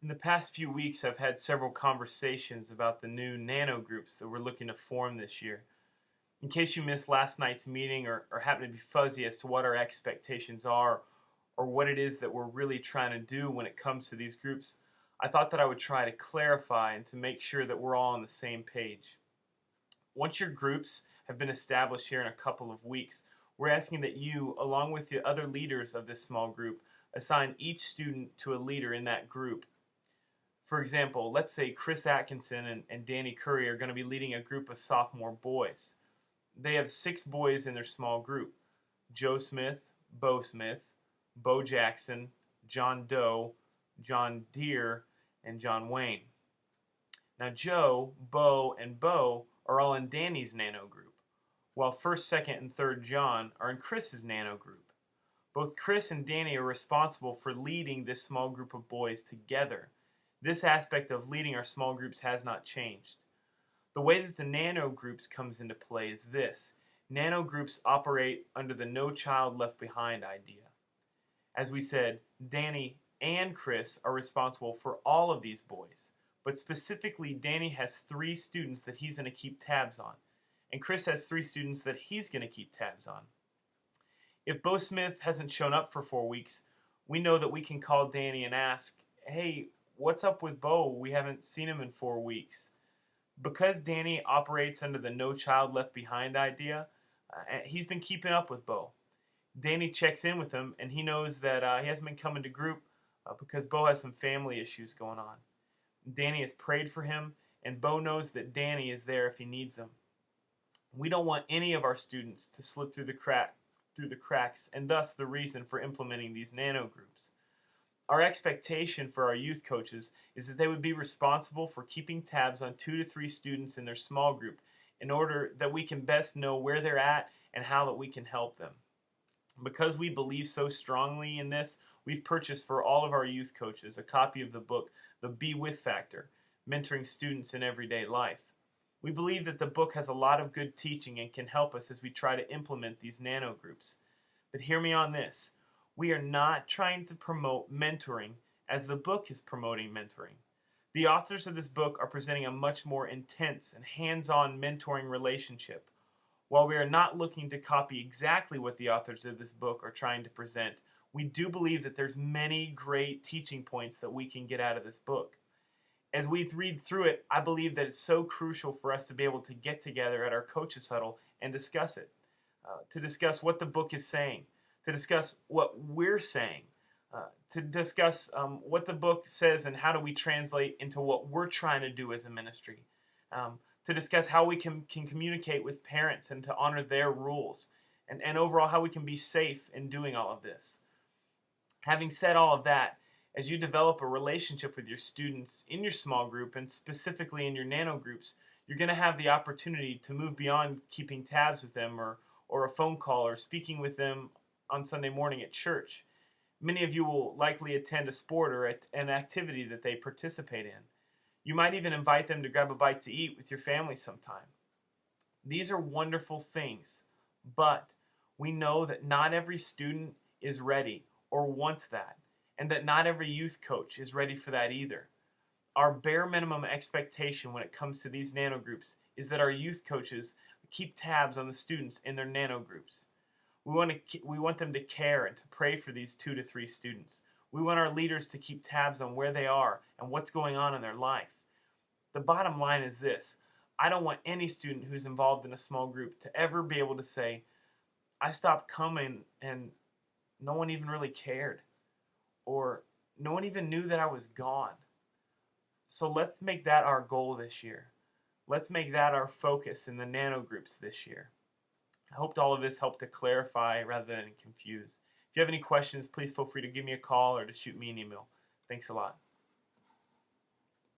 In the past few weeks, I've had several conversations about the new Nano groups that we're looking to form this year. In case you missed last night's meeting or happen to be fuzzy as to what our expectations are or what it is that we're really trying to do when it comes to these groups, I thought that I would try to clarify and to make sure that we're all on the same page. Once your groups have been established here in a couple of weeks, we're asking that you, along with the other leaders of this small group, assign each student to a leader in that group. For example, let's say Chris Atkinson and Danny Curry are going to be leading a group of sophomore boys. They have 6 boys in their small group: Joe Smith, Bo Jackson, John Doe, John Deere, and John Wayne. Now, Joe, Bo are all in Danny's Nano group, while first, second, and third John are in Chris's Nano group. Both Chris and Danny are responsible for leading this small group of boys together. This aspect of leading our small groups has not changed. The way that the Nano groups comes into play is this. Nano groups operate under the No Child Left Behind idea. As we said, Danny and Chris are responsible for all of these boys, but specifically Danny has 3 students that he's going to keep tabs on, and Chris has 3 students that he's going to keep tabs on. If Bo Smith hasn't shown up for 4 weeks, we know that we can call Danny and ask, hey, what's up with Bo? We haven't seen him in 4 weeks. Because Danny operates under the No Child Left Behind idea, he's been keeping up with Bo. Danny checks in with him, and he knows that he hasn't been coming to group because Bo has some family issues going on. Danny has prayed for him, and Bo knows that Danny is there if he needs him. We don't want any of our students to slip through the cracks, and thus the reason for implementing these Nano groups. Our expectation for our youth coaches is that they would be responsible for keeping tabs on 2 to 3 students in their small group in order that we can best know where they're at and how that we can help them. Because we believe so strongly in this, we've purchased for all of our youth coaches a copy of the book, The Be With Factor, Mentoring Students in Everyday Life. We believe that the book has a lot of good teaching and can help us as we try to implement these Nano groups. But hear me on this. We are not trying to promote mentoring as the book is promoting mentoring. The authors of this book are presenting a much more intense and hands-on mentoring relationship. While we are not looking to copy exactly what the authors of this book are trying to present, we do believe that there's many great teaching points that we can get out of this book. As we read through it, I believe that it's so crucial for us to be able to get together at our coaches huddle and discuss it, to discuss what the book is saying, to discuss what we're saying, to discuss what the book says and how do we translate into what we're trying to do as a ministry, to discuss how we can communicate with parents and to honor their rules, and overall how we can be safe in doing all of this. Having said all of that, as you develop a relationship with your students in your small group and specifically in your Nano groups, you're going to have the opportunity to move beyond keeping tabs with them or a phone call or speaking with them on Sunday morning at church. Many of you will likely attend a sport or an activity that they participate in. You might even invite them to grab a bite to eat with your family sometime. These are wonderful things, but we know that not every student is ready or wants that, and that not every youth coach is ready for that either. Our bare minimum expectation when it comes to these Nano groups is that our youth coaches keep tabs on the students in their Nano groups. We want them to care and to pray for these 2 to 3 students. We want our leaders to keep tabs on where they are and what's going on in their life. The bottom line is this. I don't want any student who's involved in a small group to ever be able to say, I stopped coming and no one even really cared, or no one even knew that I was gone. So let's make that our goal this year. Let's make that our focus in the Nano groups this year. I hope all of this helped to clarify rather than confuse. If you have any questions, please feel free to give me a call or to shoot me an email. Thanks a lot.